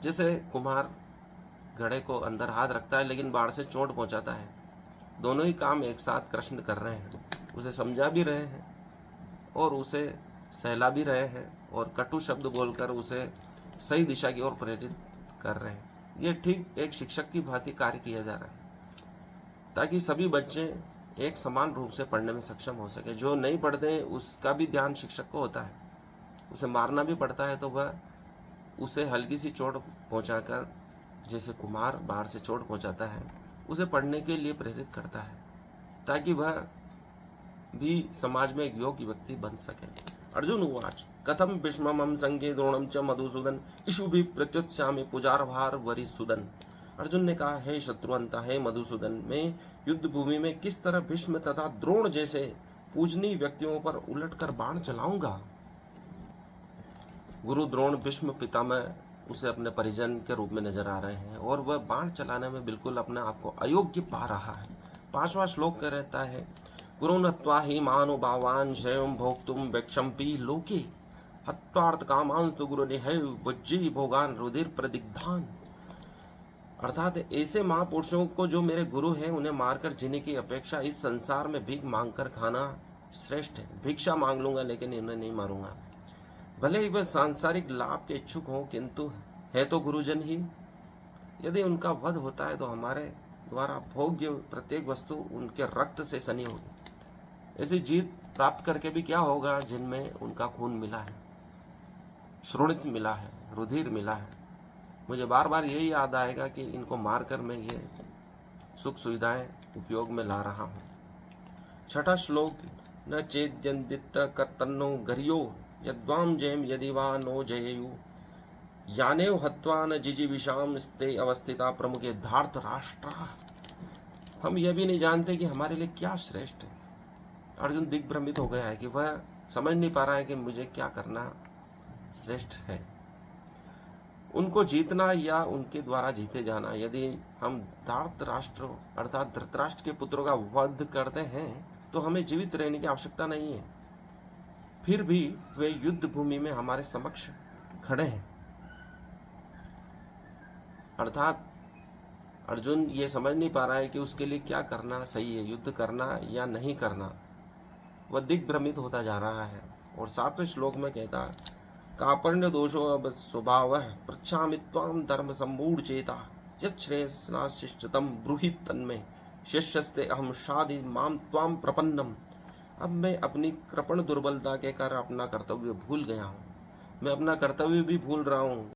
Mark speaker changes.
Speaker 1: जैसे कुम्हार घड़े को अंदर हाथ रखता है लेकिन बाढ़ से चोट पहुंचाता है। दोनों ही काम एक साथ कृष्ण कर रहे हैं, उसे समझा भी रहे हैं और उसे सहला भी रहे हैं और कटु शब्द बोलकर उसे सही दिशा की ओर प्रेरित कर रहे हैं। ये ठीक एक शिक्षक की भांति कार्य किया जा रहा है ताकि सभी बच्चे एक समान रूप से पढ़ने में सक्षम हो सके। जो नहीं पढ़ते उसका भी ध्यान शिक्षक को होता है, उसे मारना भी पड़ता है तो वह उसे हल्की सी चोट पहुंचाकर, जैसे कुम्हार बाहर से चोट पहुंचाता है, उसे पढ़ने के लिए प्रेरित करता है ताकि वह भी समाज में एक योग्य व्यक्ति बन सके। अर्जुन उवाच कथम भीष्मं संगे द्रोणं च मधुसूदन इषुभि प्रत्युत्स्यामि पुजारभार वरिसुदन। अर्जुन ने कहा, हे शत्रुअंता, हे मधुसूदन, मैं युद्ध भूमि में किस तरह भीष्म तथा द्रोण जैसे पूजनीय व्यक्तियों पर उलटकर बाण चलाऊंगा। गुरु द्रोण भीष्म पितामह उसे अपने परिजन के रूप में नजर आ रहे हैं और वह बाण चलाने में बिल्कुल अपने आप को अयोग्य पा रहा है। 5वां श्लोक कह रहता है, गुरु नत्वा ही महानुभावान शयम भोक्तुम वैक्षम्पि लोके हत्वार्थ कामांस्तु गुरु निहैव वज्जी भोगान रुधिर प्रदिग्धान। अर्थात ऐसे महापुरुषों को जो मेरे गुरु हैं उन्हें मारकर जीने की अपेक्षा इस संसार में भीख मांगकर खाना श्रेष्ठ है। भिक्षा मांग लूंगा लेकिन इन्हें नहीं मारूंगा। भले ही वह सांसारिक लाभ के इच्छुक हों किंतु है तो गुरुजन ही। यदि उनका वध होता है तो हमारे द्वारा भोग्य प्रत्येक वस्तु उनके रक्त से सनी होगी। ऐसी जीत प्राप्त करके भी क्या होगा जिनमें उनका खून मिला है, श्रोणित मिला है, रुधिर मिला है। मुझे बार बार यही याद आएगा कि इनको मारकर मैं ये सुख सुविधाएं उपयोग में ला रहा हूँ। 6वां श्लोक, न चेद्यन्दित कर्तन्नो गरियो यद्वाम जयम यदि वा नो जयेयु यानेव हत्वा न जिजीविषाम स्ते अवस्थिता प्रमुखे धार्त राष्ट्रा। हम यह भी नहीं जानते कि हमारे लिए क्या श्रेष्ठ है। अर्जुन दिग्भ्रमित हो गया है कि वह समझ नहीं पा रहा है कि मुझे क्या करना श्रेष्ठ है, उनको जीतना या उनके द्वारा जीते जाना। यदि हम धार्त राष्ट्र अर्थात धृतराष्ट्र के पुत्रों का वध करते हैं तो हमें जीवित रहने की आवश्यकता नहीं है। फिर भी वे युद्ध भूमि में हमारे समक्ष खड़े हैं। अर्थात अर्जुन ये समझ नहीं पा रहा है कि उसके लिए क्या करना सही है, युद्ध करना या नहीं करना। वह दिग्भ्रमित होता जा रहा है। और 7वें श्लोक में कहता है, कापर्ण्य दोषो अब स्वभाव पृच्छामि त्वां धर्म सम्मूढ़ चेता यच्छ्रेयस्नाशिष्टतम ब्रूहि तन्मे शिष्यस्ते अहम शादि माम त्वां प्रपन्नम। अब मैं अपनी कृपण दुर्बलता के कारण अपना कर्तव्य भूल गया हूँ। मैं अपना कर्तव्य भी भूल रहा हूँ।